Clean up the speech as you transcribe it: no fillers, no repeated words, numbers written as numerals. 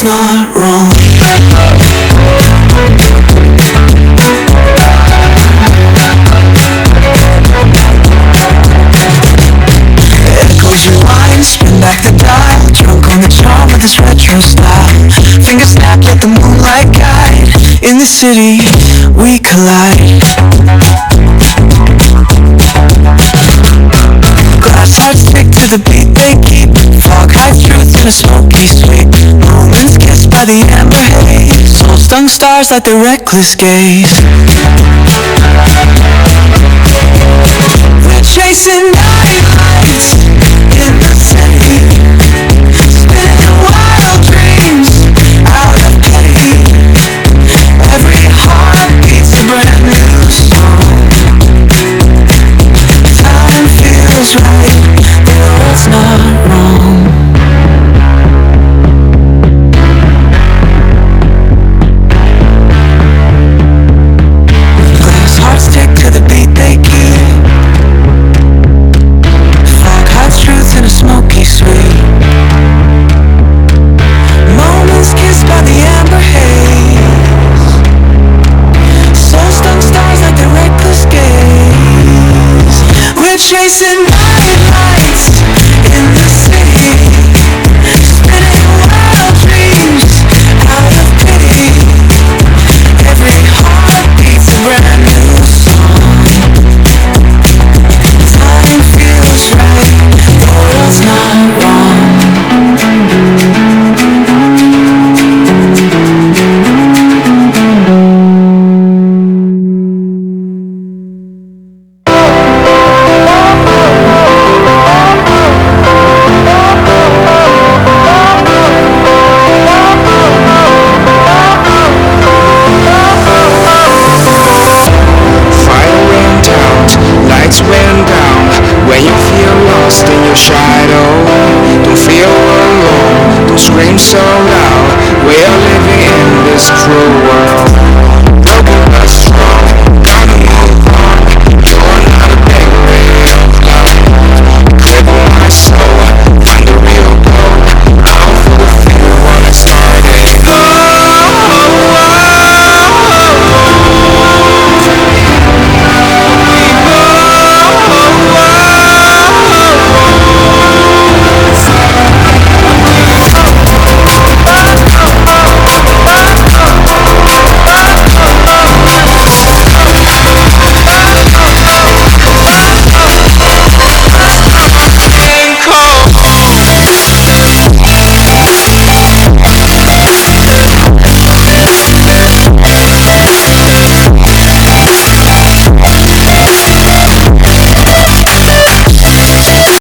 not wrong. Echoes rewind, spin back the dial, drunk on the charm of this retro style. Fingers snap, let the moonlight guide. In the city, we collide. Glass hearts stick to the beat they keep. Fog hides truth in a smoky sweet. Moments kissed by the amber haze. Soul-stung stars like their reckless gaze. We're chasing night lights in the city, spinning wild dreams out of pity. Every heart beats a brand new song. Time feels right, the world's not wrong. Glass hearts stick to the beat they keep. Fog hides truth in a smoky sweet. Moments kissed by the amber haze. Soul-stung stars like the reckless gaze. We're chasing night lights in the city, spinning wild dreams out of pity. Every heart beats a brand new song. Time feels right, the world's not wrong. Fire went out, lights went down. When you feel lost in your shadow, don't feel alone, don't scream so loud. We're living in this cruel world.